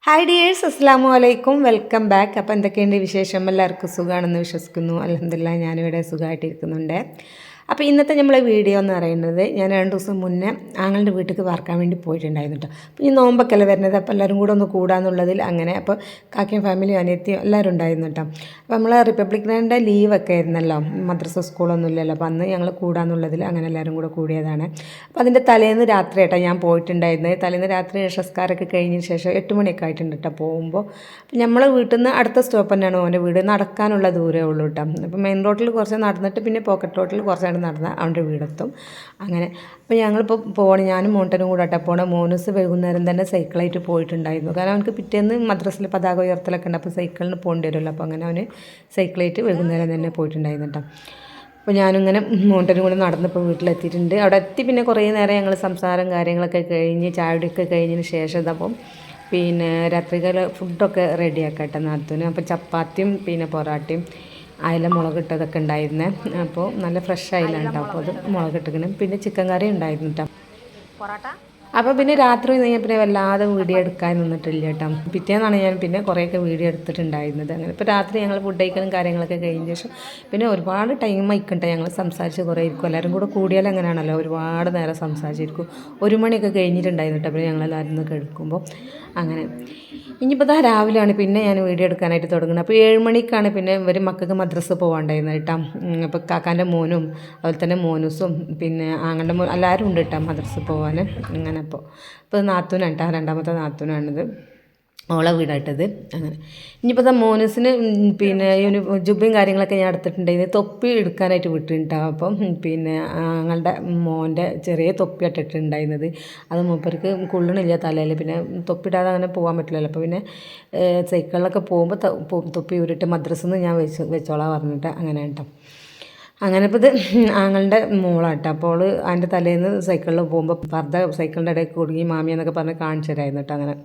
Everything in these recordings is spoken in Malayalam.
ഹായ് ഡിയേഴ്സ്, അസ്സാം വലൈക്കും, വെൽക്കം ബാക്ക്. അപ്പോൾ എന്തൊക്കെയുണ്ട് വിശേഷം? എല്ലാവർക്കും സുഖമാണെന്ന് വിശ്വസിക്കുന്നു. അൽഹംദുലില്ലാഹ് ഞാനിവിടെ സുഖമായിട്ടിരിക്കുന്നുണ്ട്. അപ്പോൾ ഇന്നത്തെ നമ്മളെ വീഡിയോ എന്ന് പറയുന്നത്, ഞാൻ 2 ദിവസം മുന്നേ ആങ്ങളുടെ വീട്ടിലേക്ക് പാർക്കാൻ വേണ്ടി പോയിട്ടുണ്ടായിരുന്നു കേട്ടോ. അപ്പോൾ ഈ നോമ്പൊക്കെ അല്ലേ വരുന്നത്, അപ്പോൾ എല്ലാവരും കൂടെ ഒന്ന് കൂടാന്നുള്ളതിൽ അങ്ങനെ അപ്പോൾ കാക്കയും ഫാമിലിയും അനിയത്തിയും എല്ലാവരും ഉണ്ടായിരുന്നു കേട്ടോ. അപ്പോൾ നമ്മൾ റിപ്പബ്ലിക് ഡേൻ്റെ ലീവൊക്കെ ആയിരുന്നല്ലോ, മദ്രസ സ്കൂളൊന്നും ഇല്ലല്ലോ, അപ്പോൾ അന്ന് ഞങ്ങൾ കൂടാന്നുള്ളതിൽ അങ്ങനെ എല്ലാവരും കൂടെ കൂടിയതാണ്. അപ്പോൾ അതിൻ്റെ തലേന്ന് രാത്രി കേട്ടോ ഞാൻ പോയിട്ടുണ്ടായിരുന്നത്. തലേന്ന് രാത്രി ഇശാസ്കാരമൊക്കെ കഴിഞ്ഞതിന് ശേഷം 8 മണിയൊക്കെ ആയിട്ടുണ്ട് കേട്ടോ പോകുമ്പോൾ. അപ്പോൾ നമ്മളെ വീട്ടിൽ നിന്ന് അടുത്ത സ്റ്റോപ്പ് തന്നെയാണ് ഓൻ്റെ വീട്, നടക്കാനുള്ള ദൂരമേ ഉള്ളൂ കേട്ടോ. അപ്പോൾ മെയിൻ റോഡിൽ കുറച്ച് നടന്നിട്ട് പിന്നെ പോക്കറ്റ് റോഡിൽ കുറച്ച് നടന്ന അവൻ്റെ വീടെത്തും. അങ്ങനെ അപ്പോൾ ഞങ്ങളിപ്പോൾ പോകണം, ഞാനും മോണ്ടനും കൂടെ ആട്ടെ പോകണം. മോനൂസ് വൈകുന്നേരം തന്നെ സൈക്കിളായിട്ട് പോയിട്ടുണ്ടായിരുന്നു. കാരണം അവനക്ക് പിറ്റേന്ന് മദ്രസിൽ പതാക ഉയർത്തലൊക്കെ ഉണ്ട്, അപ്പോൾ സൈക്കിളിന് പോകേണ്ടി വരുമല്ലോ. അപ്പോൾ അങ്ങനെ അവന് സൈക്കിളായിട്ട് വൈകുന്നേരം തന്നെ പോയിട്ടുണ്ടായിരുന്നു കേട്ടോ. അപ്പോൾ ഞാനിങ്ങനെ മോണ്ടനും കൂടെ നടന്നിപ്പോൾ വീട്ടിലെത്തിയിട്ടുണ്ട്. അവിടെ എത്തി പിന്നെ കുറേ നേരം ഞങ്ങൾ സംസാരം കാര്യങ്ങളൊക്കെ കഴിഞ്ഞ് ചായയുടെയൊക്കെ കഴിഞ്ഞതിന് ശേഷം ഇതപ്പം പിന്നെ രാത്രികാല ഫുഡൊക്കെ റെഡിയാക്കട്ടെ നാത്തൂന്. അപ്പോൾ ചപ്പാത്തിയും പിന്നെ പൊറാട്ടയും അയില മുളകിട്ടതൊക്കെ ഉണ്ടായിരുന്നേ. അപ്പോൾ നല്ല ഫ്രഷ് അയില ഉണ്ടാവും, അപ്പോൾ അത് മുളകിട്ടിക്കണം. പിന്നെ ചിക്കൻ കറി ഉണ്ടായിരുന്നു കേട്ടോ. അപ്പോൾ പിന്നെ രാത്രി കഴിഞ്ഞാൽ പിന്നെ വല്ലാതെ വീഡിയോ എടുക്കാൻ നിന്നിട്ടില്ല കേട്ടോ. പിറ്റേന്നാണ് ഞാൻ പിന്നെ കുറേയൊക്കെ വീഡിയോ എടുത്തിട്ടുണ്ടായിരുന്നത്. അങ്ങനെ ഇപ്പോൾ രാത്രി ഞങ്ങൾ ഫുഡ് കഴിക്കലും കാര്യങ്ങളൊക്കെ കഴിഞ്ഞ ശേഷം പിന്നെ ഒരുപാട് ടൈം ആയിക്കട്ടെ ഞങ്ങൾ സംസാരിച്ച് കുറേ ഇരിക്കും. എല്ലാവരും കൂടെ കൂടിയാൽ അങ്ങനെയാണല്ലോ, ഒരുപാട് നേരം സംസാരിച്ചിരിക്കും. 1 മണിയൊക്കെ കഴിഞ്ഞിട്ടുണ്ടായിരുന്നു കേട്ടോ. പിന്നെ ഞങ്ങളെല്ലാവരും ഒന്ന് കേൾക്കുമ്പോൾ അങ്ങനെ ഇനിയിപ്പോൾ ഇതാ രാവിലെയാണ് പിന്നെ ഞാൻ വീഡിയോ എടുക്കാനായിട്ട് തുടങ്ങുന്നത്. അപ്പോൾ 7 മണിക്കാണ് പിന്നെ ഇവർ മക്കൾക്ക് മദ്രസ പോകാണ്ടായിരുന്നത് കേട്ടോ. അപ്പോൾ കാക്കാൻ്റെ മോനും അതുപോലെ തന്നെ മോനൂസും പിന്നെ ആങ്ങളുടെ മോൻ എല്ലാവരും ഉണ്ട് കേട്ടോ മദ്രസ പോകാൻ. അങ്ങനെ അപ്പോൾ നാത്തൂനാണ് കേട്ടോ, രണ്ടാമത്തെ നാത്തൂനാണിത്, ഓളെ വീടായിട്ടത്. അങ്ങനെ ഇനിയിപ്പോൾ ഇതാ മോനൂസിന് പിന്നെ ജുബയും കാര്യങ്ങളൊക്കെ ഞാൻ എടുത്തിട്ടുണ്ടായിരുന്നു. തൊപ്പി എടുക്കാനായിട്ട് വിട്ടിട്ടുണ്ടാവും. അപ്പം പിന്നെ ഞങ്ങളുടെ മോൻ്റെ ചെറിയ തൊപ്പി ഇട്ടിട്ടുണ്ടായിരുന്നത്, അത് മൂപ്പർക്ക് കൊള്ളണില്ല തലയിൽ. പിന്നെ തൊപ്പിടാതെ അങ്ങനെ പോകാൻ പറ്റില്ലല്ലോ. അപ്പോൾ പിന്നെ സൈക്കിളിലൊക്കെ പോകുമ്പോൾ തൊപ്പി ഊരിട്ട് മദ്രസയിൽ നിന്ന് ഞാൻ വെച്ചോളാം പറഞ്ഞിട്ട് അങ്ങനെ കേട്ടോ. അങ്ങനെ ഇപ്പോൾ ഇത് ആങ്ങളുടെ മോളാട്ടോ. അപ്പോൾ അതിൻ്റെ തലേന്ന് സൈക്കിളിൽ പോകുമ്പോൾ പർദ്ദ സൈക്കിളിൻ്റെ ഇടയിൽ കുടുങ്ങി മാമി എന്നൊക്കെ പറഞ്ഞ് കാണിച്ചു തരായിരുന്നു കേട്ടോ. അങ്ങനെ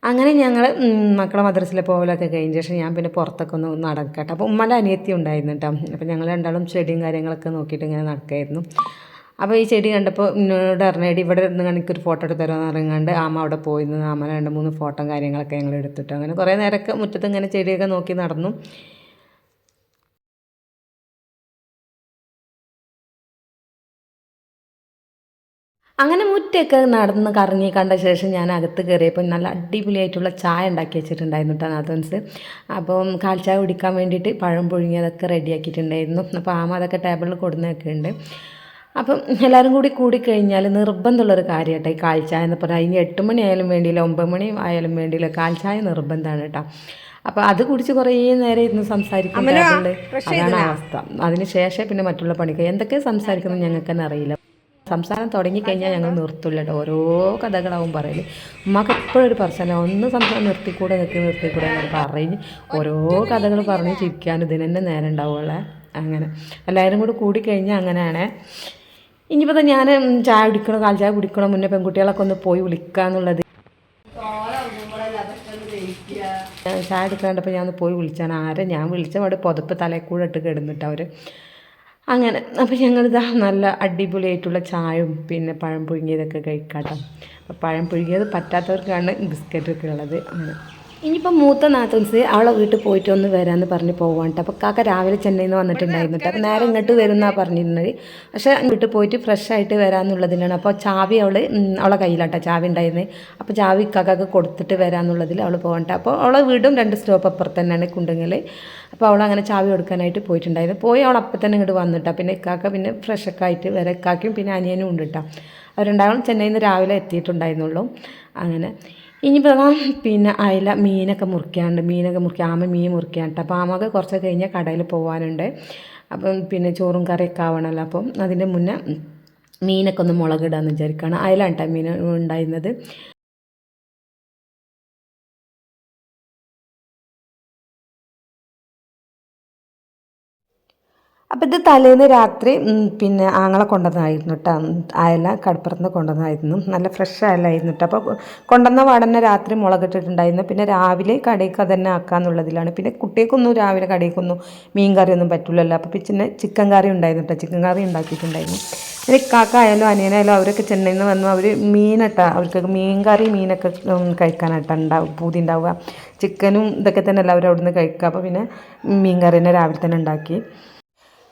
അങ്ങനെ ഞങ്ങൾ മക്കളെ മദ്രസയിൽ പോകലൊക്കെ കഴിഞ്ഞ ശേഷം ഞാൻ പിന്നെ പുറത്തൊക്കെ ഒന്ന് നടക്കട്ടെ. അപ്പോൾ ഉമ്മൻ്റെ അനിയത്തി ഉണ്ടായിരുന്നു കേട്ടോ. അപ്പോൾ ഞങ്ങൾ രണ്ടാളും ചെടിയും കാര്യങ്ങളൊക്കെ നോക്കിയിട്ട് ഇങ്ങനെ നടക്കായിരുന്നു. അപ്പോൾ ഈ ചെടി കണ്ടപ്പോൾ എന്നോട് പറഞ്ഞേടി ഇവിടെ ഇരുന്ന് എനിക്കൊരു ഫോട്ടോ എടുത്ത് തരുമെന്ന് പറയുന്നുണ്ട്. ആമ അവിടെ പോയിരുന്നു. ആമ 2-3 ഫോട്ടോ കാര്യങ്ങളൊക്കെ ഞങ്ങൾ എടുത്തിട്ട് അങ്ങനെ കുറേ നേരമൊക്കെ മുറ്റത്ത് ഇങ്ങനെ ചെടിയൊക്കെ നോക്കി നടന്നു. അങ്ങനെ മുറ്റൊക്കെ നടന്ന് കറങ്ങി കണ്ട ശേഷം ഞാൻ അകത്ത് കയറിയപ്പോൾ നല്ല അടിപൊളിയായിട്ടുള്ള ചായ ഉണ്ടാക്കി വെച്ചിട്ടുണ്ടായിരുന്നു കേട്ടോ നാത്തൂൻസ്. അപ്പം കാൽ ചായ കുടിക്കാൻ വേണ്ടിയിട്ട് പഴം പുഴുങ്ങിയതൊക്കെ റെഡിയാക്കിയിട്ടുണ്ടായിരുന്നു. അപ്പോൾ ആമ അതൊക്കെ ടേബിളിൽ കൊടുന്നൊക്കെ ഉണ്ട്. അപ്പം എല്ലാവരും കൂടി കഴിഞ്ഞാൽ നിർബന്ധമുള്ളൊരു കാര്യമാട്ടോ ഈ കാൽ ചായ എന്ന് പറഞ്ഞാൽ. ഇനി 8 മണി ആയാലും വേണ്ടിയില്ല, 9 മണി ആയാലും വേണ്ടിയില്ല, കാൽ ചായ നിർബന്ധമാണ് കേട്ടോ. അപ്പോൾ അത് കുടിച്ച് കുറേ നേരം ഇരുന്ന് സംസാരിക്കും ടേബിളിൽ. അതാണ് അവസ്ഥ. അതിന് ശേഷം പിന്നെ മറ്റുള്ള പണിക്ക് എന്തൊക്കെ സംസാരിക്കുന്നത് ഞങ്ങൾക്ക് തന്നെ അറിയില്ല. സംസാരം തുടങ്ങിക്കഴിഞ്ഞാൽ ഞങ്ങൾ നിർത്തില്ല കേട്ടോ. ഓരോ കഥകളാവും പറയൽ. ഉമ്മക്ക് എപ്പോഴും ഒരു പ്രശ്നമല്ല, ഒന്ന് സംസാരം നിർത്തിക്കൂടെ എന്നൊക്കെ പറഞ്ഞ് ഓരോ കഥകൾ പറഞ്ഞ് ചിരിക്കാൻ ഇതിന് തന്നെ നേരം ഉണ്ടാവുള്ളേ. അങ്ങനെ എല്ലാവരും കൂടിക്കഴിഞ്ഞാൽ അങ്ങനെയാണ്. ഇനിയിപ്പോൾ ഞാൻ ചായ കുടിക്കണോ കാൽ ചായ കുടിക്കണോ മുന്നേ പെൺകുട്ടികളൊക്കെ ഒന്ന് പോയി വിളിക്കാന്നുള്ളത്. ചായ എടുക്കാണ്ടപ്പോൾ ഞാൻ ഒന്ന് പോയി വിളിച്ചാണ്. ഞാൻ വിളിച്ച പാട് പുതപ്പ് തലയിൽ കൂടെ ഇട്ട് കിടന്നിട്ട് അവർ അങ്ങനെ. അപ്പോൾ ഞങ്ങളിതാ നല്ല അടിപൊളിയായിട്ടുള്ള ചായയും പിന്നെ പഴം പുഴുങ്ങിയതൊക്കെ കഴിക്കാട്ടോ. അപ്പോൾ പഴം പുഴുങ്ങിയത് പറ്റാത്തവർക്കാണ് ബിസ്ക്കറ്റൊക്കെ ഉള്ളത്. അങ്ങനെ ഇനിയിപ്പോൾ മൂത്ത നാത്തൂൻസ് അവളെ വീട്ടിൽ പോയിട്ട് ഒന്ന് വരാമെന്ന് പറഞ്ഞ് പോവാൻ കേട്ടോ. അപ്പോൾ കാക്ക രാവിലെ ചെന്നൈയിൽ നിന്ന് വന്നിട്ടുണ്ടായിരുന്നു കേട്ടോ. അപ്പോൾ നേരെ ഇങ്ങോട്ട് വരുന്നതാണ് പറഞ്ഞിരുന്നത്. പക്ഷേ വീട്ടിൽ പോയിട്ട് ഫ്രഷ് ആയിട്ട് വരാമെന്നുള്ളതിനാണ്. അപ്പോൾ ചാവി അവളെ കയ്യിലാട്ടോ ചാവി ഉണ്ടായിരുന്നത്. അപ്പോൾ ചാവി കാക്കൊക്കെ കൊടുത്തിട്ട് വരാമെന്നുള്ളതിൽ അവൾ പോകണ്ട. അപ്പോൾ അവളെ വീടും 2 സ്റ്റോപ്പ് അപ്പുറത്ത് തന്നെയാണ് കുണ്ടെങ്കിൽ. അപ്പോൾ അവളങ്ങനെ ചാവി കൊടുക്കാനായിട്ട് പോയിട്ടുണ്ടായിരുന്നു. പോയി അവൾ അപ്പം തന്നെ ഇങ്ങോട്ട് വന്നിട്ടാ. പിന്നെ ഇക്കാക്ക പിന്നെ ഫ്രഷൊക്കെ ആയിട്ട് വരെ ഇക്കാക്കും പിന്നെ അനിയനും ഉണ്ട് കേട്ടോ. അവരുണ്ടാവും ചെന്നൈയിൽ നിന്ന് രാവിലെ എത്തിയിട്ടുണ്ടായിരുന്നുള്ളൂ. അങ്ങനെ ഇനിയിപ്പോൾ പിന്നെ അയില മീനൊക്കെ മുറിക്കുക, ആമ മീൻ മുറിക്കാൻ കേട്ടോ. അപ്പോൾ ആമക്ക് കുറച്ച് കഴിഞ്ഞാൽ കടയിൽ പോകാനുണ്ട്. അപ്പം പിന്നെ ചോറും കറിയൊക്കെ ആവണമല്ലോ. അപ്പം അതിൻ്റെ മുന്നേ മീനൊക്കെ ഒന്ന് മുളകിടാമെന്ന് വിചാരിക്കുകയാണ്. അയിലാണ് കേട്ടോ മീൻ ഉണ്ടായിരുന്നത്. അപ്പോൾ ഇത് തലേന്ന് രാത്രി പിന്നെ ആങ്ങളെ കൊണ്ടുവന്നതായിരുന്നു കേട്ടോ. അയല കടപ്പുറത്ത് കൊണ്ടുവന്നതായിരുന്നു. നല്ല ഫ്രഷ് അയലായിരുന്നു കേട്ടോ. അപ്പോൾ കൊണ്ടുവന്ന പാടന്നെ രാത്രി മുളകിട്ടിട്ടുണ്ടായിരുന്നു. പിന്നെ രാവിലെ കടയിലേക്ക് അതന്നെ ആക്കാമെന്നുള്ളതിലാണ്. പിന്നെ കുട്ടികൾക്കൊന്നും രാവിലെ കടയിലേക്കൊന്നും മീൻ കറിയൊന്നും പറ്റില്ലല്ലോ. അപ്പോൾ പിന്നെ ചിക്കൻ കറി ഉണ്ടായിരുന്നു കേട്ടോ. ചിക്കൻ കറി ഉണ്ടാക്കിയിട്ടുണ്ടായിരുന്നു. പിന്നെ ഇക്കാക്കായാലും അനിയനായാലും അവരൊക്കെ ചെന്നൈയിൽ നിന്ന് വന്നു. അവർ മീനിട്ടാ അവർക്ക് മീൻ കറി മീനൊക്കെ കഴിക്കാനായിട്ടാണ് പൂതി ഉണ്ടാവുക. ചിക്കനും ഇതൊക്കെ തന്നെ എല്ലാവരും അവിടെ നിന്ന് കഴിക്കുക. അപ്പോൾ പിന്നെ മീൻ കറി തന്നെ രാവിലെ തന്നെ ഉണ്ടാക്കി.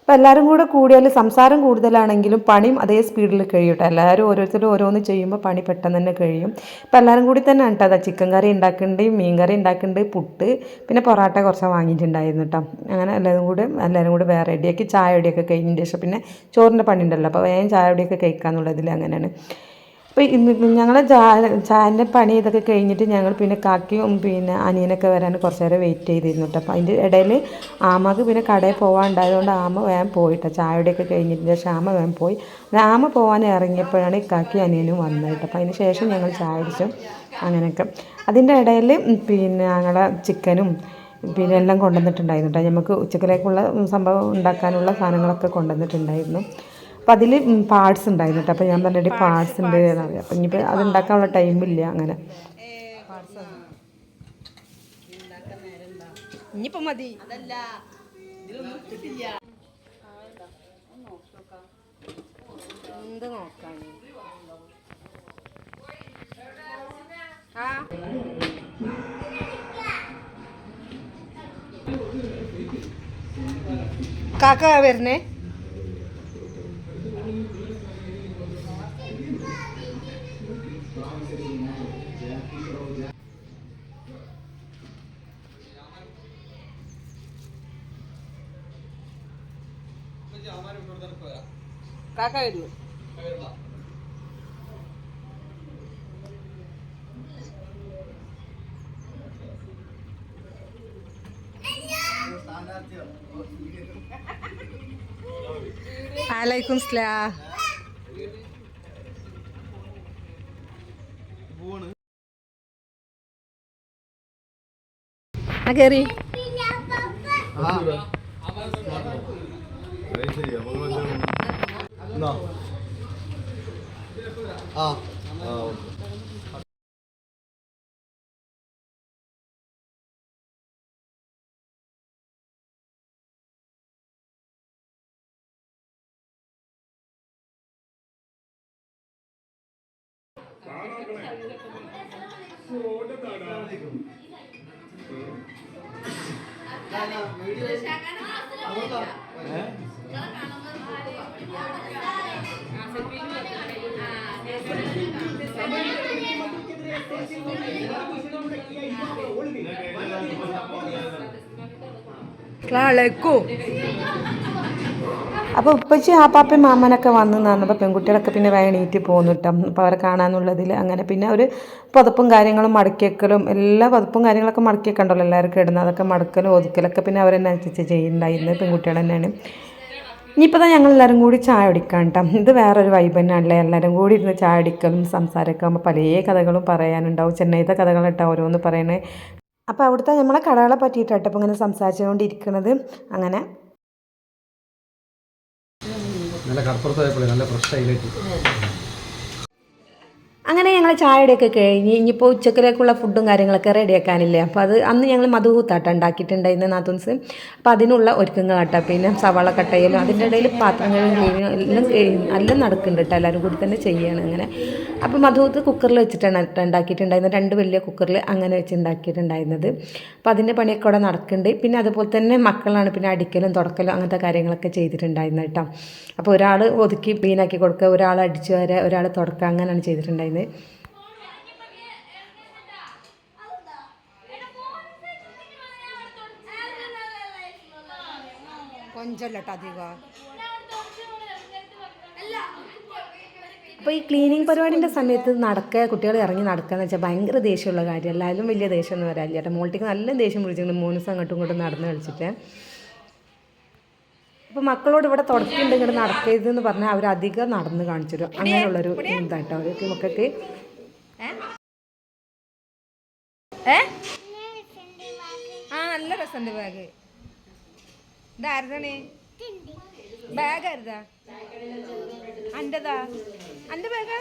അപ്പോൾ എല്ലാവരും കൂടെ കൂടിയാൽ സംസാരം കൂടുതലാണെങ്കിലും പണിയും അതേ സ്പീഡിൽ കഴിയും കേട്ടോ. എല്ലാവരും ഓരോരുത്തരും ഓരോന്ന് ചെയ്യുമ്പോൾ പണി പെട്ടെന്ന് തന്നെ കഴിയും. ഇപ്പോൾ എല്ലാവരും കൂടി തന്നെ കേട്ടോ അതാ ചിക്കൻ കറി ഉണ്ടാക്കുന്നുണ്ട്, മീൻ കറി ഉണ്ടാക്കുന്നുണ്ട്, പുട്ട്, പിന്നെ പൊറോട്ട കുറച്ച് വാങ്ങിയിട്ടുണ്ടായിരുന്നു കേട്ടോ. അങ്ങനെ എല്ലാവരും കൂടെ വേറെ റെഡിയാക്കി ചായ കുടിയൊക്കെ കഴിഞ്ഞതിന് ശേഷം പിന്നെ ചോറിൻ്റെ പണി ഉണ്ടല്ലോ, അപ്പോൾ വേഗം ചായ കുടിയൊക്കെ കഴിക്കാമെന്നുള്ളതിൽ അങ്ങനെയാണ്. അപ്പോൾ ഞങ്ങൾ ചായൻ്റെ പണി ഇതൊക്കെ കഴിഞ്ഞിട്ട് ഞങ്ങൾ പിന്നെ കാക്കിയും പിന്നെ അനിയനൊക്കെ വരാൻ കുറച്ച് നേരം വെയിറ്റ് ചെയ്തിരുന്നു കേട്ടോ. അപ്പോൾ അതിൻ്റെ ഇടയിൽ ആമക്ക് പിന്നെ കടയിൽ പോകാനുണ്ടായതുകൊണ്ട് ആമ വേഗം പോയിട്ടോ. ചായയുടെയൊക്കെ കഴിഞ്ഞിട്ട് ശേഷം ആമ വേഗം പോയി. ആമ പോകാൻ ഇറങ്ങിയപ്പോഴാണ് ഈ കാക്കി അനിയനും വന്നത് കേട്ടോ. അപ്പോൾ അതിന് ശേഷം ഞങ്ങൾ ചായ അടിച്ചു അങ്ങനെയൊക്കെ. അതിൻ്റെ ഇടയിൽ പിന്നെ ഞങ്ങളെ ചിക്കനും പിന്നെ എല്ലാം കൊണ്ടുവന്നിട്ടുണ്ടായിരുന്നു കേട്ടോ. നമുക്ക് ഉച്ചക്കലേക്കുള്ള സംഭവം ഉണ്ടാക്കാനുള്ള സാധനങ്ങളൊക്കെ കൊണ്ടുവന്നിട്ടുണ്ടായിരുന്നു. അപ്പം അതിൽ പാർട്സ് ഉണ്ടായിരുന്നു കേട്ടോ. അപ്പോൾ ഞാൻ പറഞ്ഞിട്ട് പാർട്സ് ഉണ്ട് എന്നറിയാം. അപ്പം ഇനിയിപ്പോൾ അത് ഉണ്ടാക്കാനുള്ള ടൈമില്ല അങ്ങനെ. ഇനിയിപ്പോൾ മതി അതല്ല എന്ത് നോക്കാൻ കാക്ക വരുന്നേ. കാക്ക വരുന്നു. വലൈക്കും സ്ലാം. കേറി അപ്പോൾ ഉപ്പച്ചി ആപ്പാപ്പയും മാമനൊക്കെ വന്നു പറഞ്ഞപ്പോൾ പെൺകുട്ടികളൊക്കെ പിന്നെ വേഗം എണീറ്റ് പോന്നു കേട്ടോ. അപ്പോൾ അവരെ കാണാമെന്നുള്ളതിൽ അങ്ങനെ പിന്നെ ഒരു പുതപ്പും കാര്യങ്ങളും മടക്കിയേക്കലും എല്ലാ പുതപ്പും കാര്യങ്ങളൊക്കെ മടക്കിയൊക്കെ ഉണ്ടല്ലോ എല്ലാവർക്കും ഇടുന്നത്. അതൊക്കെ മടക്കലും ഒതുക്കലൊക്കെ പിന്നെ അവരെന്നെ അനുസരിച്ച് ചെയ്യുന്നുണ്ടായിരുന്നത് പെൺകുട്ടികൾ തന്നെയാണ്. ഇനിയിപ്പോൾ തന്നെ ഞങ്ങൾ എല്ലാവരും കൂടി ചായ കുടിക്കാം കേട്ടോ. ഇത് വേറൊരു വൈബ് തന്നെയാണല്ലേ. എല്ലാവരും കൂടി ഇരുന്ന് ചായ കുടിക്കലും സംസാരമൊക്കെ ആകുമ്പോൾ പല കഥകളും പറയാനുണ്ടാവും. ചെന്നൈത്തെ കഥകളിട്ടാണ് ഓരോന്ന് പറയണേ. അപ്പോൾ അവിടുത്തെ നമ്മളെ കടകളെ പറ്റിയിട്ടാട്ടോ ഇപ്പോൾ ഇങ്ങനെ സംസാരിച്ചുകൊണ്ടിരിക്കുന്നത്. അങ്ങനെ നല്ല കടപ്പുറത്ത് പോയപ്പോഴേ നല്ല ഫ്രഷ് ആയിലേക്ക്. അങ്ങനെ ഞങ്ങൾ ചായയുടെയൊക്കെ കഴിഞ്ഞ് ഇനിയിപ്പോൾ ഉച്ചക്കലേക്കുള്ള ഫുഡും കാര്യങ്ങളൊക്കെ റെഡിയാക്കാനില്ലേ. അപ്പോൾ അത് അന്ന് ഞങ്ങൾ മധുഹൂത്താട്ടം ഉണ്ടാക്കിയിട്ടുണ്ടായിരുന്നു നാത്തൂൻസ്. അപ്പോൾ അതിനുള്ള ഒരുക്കങ്ങളാട്ടോ. പിന്നെ സവാള കട്ടയിലും അതിൻ്റെ ഇടയിൽ പാത്രങ്ങളും എല്ലാം നടക്കുന്നുണ്ട് കേട്ടോ. എല്ലാവരും കൂടി തന്നെ ചെയ്യാണ് അങ്ങനെ. അപ്പോൾ മധുഹൂത്ത് കുക്കറിൽ വെച്ചിട്ടാണ് ഉണ്ടാക്കിയിട്ടുണ്ടായിരുന്നത്. 2 വലിയ കുക്കറിൽ അങ്ങനെ വെച്ച് ഉണ്ടാക്കിയിട്ടുണ്ടായിരുന്നത്. അപ്പോൾ അതിൻ്റെ പണിയൊക്കെ അവിടെ നടക്കുന്നുണ്ട്. പിന്നെ അതുപോലെ തന്നെ മക്കളാണ് പിന്നെ അടിക്കലും തുടക്കലും അങ്ങനത്തെ കാര്യങ്ങളൊക്കെ ചെയ്തിട്ടുണ്ടായിരുന്നത് കേട്ടോ. അപ്പോൾ ഒരാൾ ഒതുക്കി ക്ലീനാക്കി കൊടുക്കുക, ഒരാൾ അടിച്ചു വരിക, ഒരാൾ തുടക്കുക, അങ്ങനെയാണ് ചെയ്തിട്ടുണ്ടായിരുന്നത്. കൊഞ്ചല്ലോട്ടോ അധികം. അപ്പോൾ ഈ ക്ലീനിങ് പരിപാടിൻ്റെ സമയത്ത് കുട്ടികൾ ഇറങ്ങി നടക്കുക എന്ന് വെച്ചാൽ ഭയങ്കര ദേഷ്യമുള്ള കാര്യം. എല്ലാവരും വലിയ ദേഷ്യമൊന്നും വരാനില്ല കേട്ടോ. മോൾട്ടിക്ക് നല്ല ദേഷ്യം പിടിച്ചിട്ടുണ്ട് മൂന്ന് അങ്ങോട്ടും ഇങ്ങോട്ടും നടന്ന് കളിച്ചിട്ട്. അപ്പോൾ മക്കളോട് ഇവിടെ തുടക്കിണ്ട് ഇങ്ങോട്ട് നടക്കരുതെന്ന് പറഞ്ഞാൽ അവരധികം നടന്ന് കാണിച്ചു തരും. അങ്ങനെയുള്ളൊരു ഇതാട്ടോ അവർക്ക് മക്കൾക്ക്. നല്ല രസമുണ്ട് ബാഗ്. ഇതാരതാണ്? ബാഗ് ആരുതാ അൻ്റെതാ അൻ്റെ ബാഗ്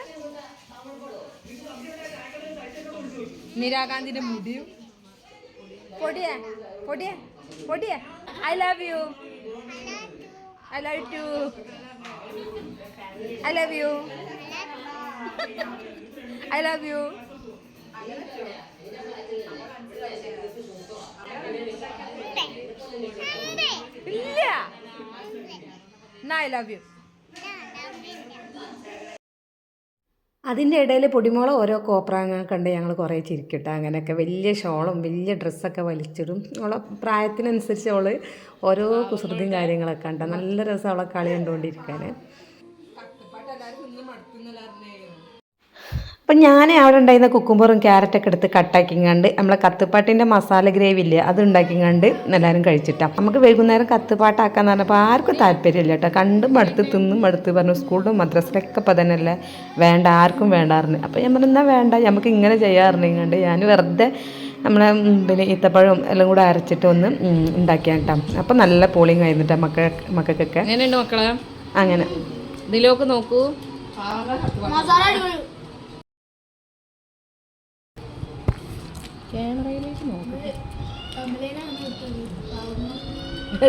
നിരാകാന്തിന്റെ മുടിയും പൊടിയേ പൊടിയേ പൊടിയേ I love you I love to I love you I love you ഇല്ല ഐ ലവ് യു. അതിൻ്റെ ഇടയിൽ പൊടിമോളെ ഓരോ കോപ്രാങ്ങൾ കണ്ട് ഞങ്ങൾ കുറേ ചിരിക്കട്ടെ. അങ്ങനെയൊക്കെ വലിയ ഷോളും വലിയ ഡ്രസ്സൊക്കെ വലിച്ചിടും. അവളെ പ്രായത്തിനനുസരിച്ച് അവൾ ഓരോ കുസൃതിയും കാര്യങ്ങളൊക്കെ ഉണ്ട്. നല്ല രസം അവളെ കളി കണ്ടുകൊണ്ടിരിക്കാൻ. അപ്പം ഞാൻ അവിടെ ഉണ്ടായിരുന്ന കുക്കുംബറും ക്യാരറ്റൊക്കെ എടുത്ത് കട്ടാക്കിങ്ങാണ്ട് നമ്മളെ കത്തുപ്പാട്ടിൻ്റെ മസാല ഗ്രേവി ഇല്ലേ അത് ഉണ്ടാക്കിങ്ങാണ്ട് എല്ലാവരും കഴിച്ചിട്ടാണ്. നമുക്ക് വൈകുന്നേരം കത്തുപ്പാട്ടാക്കാന്ന് പറഞ്ഞപ്പോൾ ആർക്കും താല്പര്യമില്ല കേട്ടോ. കണ്ടും മടുത്ത് തിന്നും മടുത്ത് പറഞ്ഞു. സ്കൂളിലും മദ്രസിലൊക്കെ ഇപ്പം തന്നെയല്ലേ വേണ്ട, ആർക്കും വേണ്ടായിരുന്നു. അപ്പോൾ ഞാൻ പറഞ്ഞു എന്നാൽ വേണ്ട, നമുക്ക് ഇങ്ങനെ ചെയ്യാറുണ്ട്. ഞാൻ വെറുതെ നമ്മളെ പിന്നെ ഈത്തപ്പഴവും എല്ലാം കൂടെ അരച്ചിട്ട് ഒന്ന് ഉണ്ടാക്കിയാൽ കേട്ടോ. അപ്പം നല്ല പോളിങ് ആയിരുന്നിട്ടാ മക്കൾക്കൊക്കെ. എങ്ങനെയുണ്ട് മക്കളെ? അങ്ങനെ ഇതിലൊക്കെ നോക്കൂ. ക്യാമറയിലേക്ക് നോക്കട്ടെ.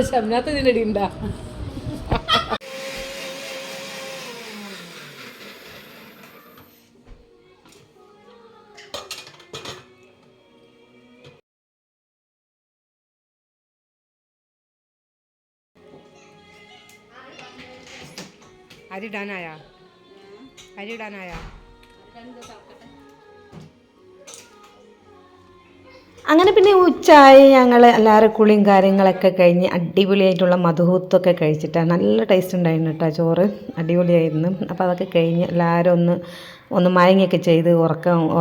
ശബ്ദത്ത് ഇതിലടി ഉണ്ടാ. അരിടാനായാ അങ്ങനെ പിന്നെ ഉച്ചയായി ഞങ്ങൾ എല്ലാവരും കുളിയും കാര്യങ്ങളൊക്കെ കഴിഞ്ഞ് അടിപൊളിയായിട്ടുള്ള മധുഹൂത്തൊക്കെ കഴിച്ചിട്ടാണ്. നല്ല ടേസ്റ്റ് ഉണ്ടായിരുന്നു കേട്ടോ. ചോറ് അടിപൊളിയായിരുന്നു. അപ്പോൾ അതൊക്കെ കഴിഞ്ഞ് എല്ലാവരും ഒന്ന് മയങ്ങിയൊക്കെ ചെയ്ത്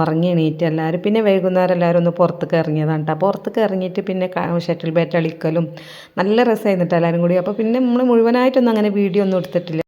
ഉറങ്ങി എണീറ്റ് എല്ലാവരും. പിന്നെ വൈകുന്നേരം എല്ലാവരും ഒന്ന് പുറത്തേക്ക് ഇറങ്ങിയതാണ് കേട്ടോ. പുറത്തേക്ക് ഇറങ്ങിയിട്ട് പിന്നെ ഷട്ടിൽ ബാറ്റ് കളിക്കലും നല്ല രസമായിരുന്നിട്ട് എല്ലാവരും കൂടി. അപ്പോൾ പിന്നെ നമ്മൾ മുഴുവനായിട്ടൊന്നും അങ്ങനെ വീഡിയോ ഒന്നും എടുത്തിട്ടില്ല.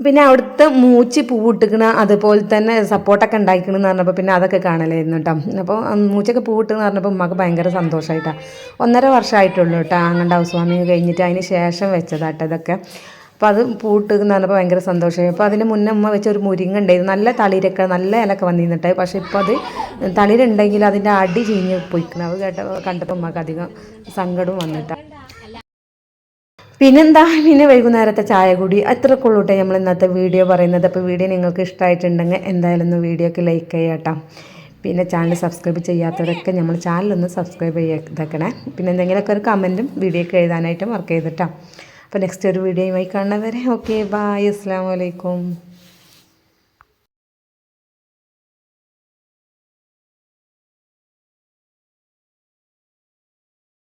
പിന്നെ അവിടുത്തെ മൂച്ചി പൂവിട്ടിക്കണ അതുപോലെ തന്നെ സപ്പോർട്ടൊക്കെ ഉണ്ടായിക്കണമെന്ന് പറഞ്ഞപ്പോൾ പിന്നെ അതൊക്കെ കാണലായിരുന്നു കേട്ടോ. അപ്പോൾ മൂച്ചൊക്കെ പൂവിട്ടെന്ന് പറഞ്ഞപ്പോൾ ഉമ്മക്ക് ഭയങ്കര സന്തോഷമായിട്ടാണ്. 1.5 വർഷമായിട്ടുള്ളൂ കേട്ടോ അങ്ങോട്ട് ഹൗസ് വാമിങ് കഴിഞ്ഞിട്ട്. അതിന് ശേഷം വെച്ചതാട്ടോ ഇതൊക്കെ. അപ്പോൾ അത് പൂവിട്ടെന്ന് പറഞ്ഞപ്പോൾ ഭയങ്കര സന്തോഷമായി. അപ്പോൾ അതിന് മുന്നേ ഉമ്മ വെച്ച ഒരു മുരിങ്ങ ഉണ്ടായിരുന്നു. നല്ല തളിരൊക്കെ നല്ല ഇലക്കെ വന്നിരുന്നിട്ടായി. പക്ഷേ ഇപ്പോൾ അത് തളിരുണ്ടെങ്കിൽ അതിൻ്റെ അടി ചീഞ്ഞ് പോയിക്കണം. അത് കണ്ടപ്പോൾ ഉമ്മക്ക് അധികം സങ്കടവും വന്നിട്ടാണ്. പിന്നെന്താ, പിന്നെ വൈകുന്നേരത്തെ ചായ കൂടി അത്രയൊക്കെ ഉള്ളൂട്ടെ നമ്മൾ ഇന്നത്തെ വീഡിയോ പറയുന്നത്. അപ്പോൾ വീഡിയോ നിങ്ങൾക്ക് ഇഷ്ടമായിട്ടുണ്ടെങ്കിൽ എന്തായാലും ഒന്ന് വീഡിയോക്ക് ലൈക്ക് ചെയ്യാട്ടോ. പിന്നെ ചാനൽ സബ്സ്ക്രൈബ് ചെയ്യാത്തവരൊക്കെ നമ്മൾ ചാനലൊന്ന് സബ്സ്ക്രൈബ് ചെയ്തേക്കണേ. പിന്നെ എന്തെങ്കിലുമൊക്കെ ഒരു കമൻറ്റും വീഡിയോക്ക് എഴുതാനായിട്ട് മറക്കരുത് കേട്ടോ. അപ്പോൾ നെക്സ്റ്റ് ഒരു വീഡിയോയുമായി കാണുന്നവരെ ഓക്കെ, ബൈ, അസ്സലാമു അലൈക്കും.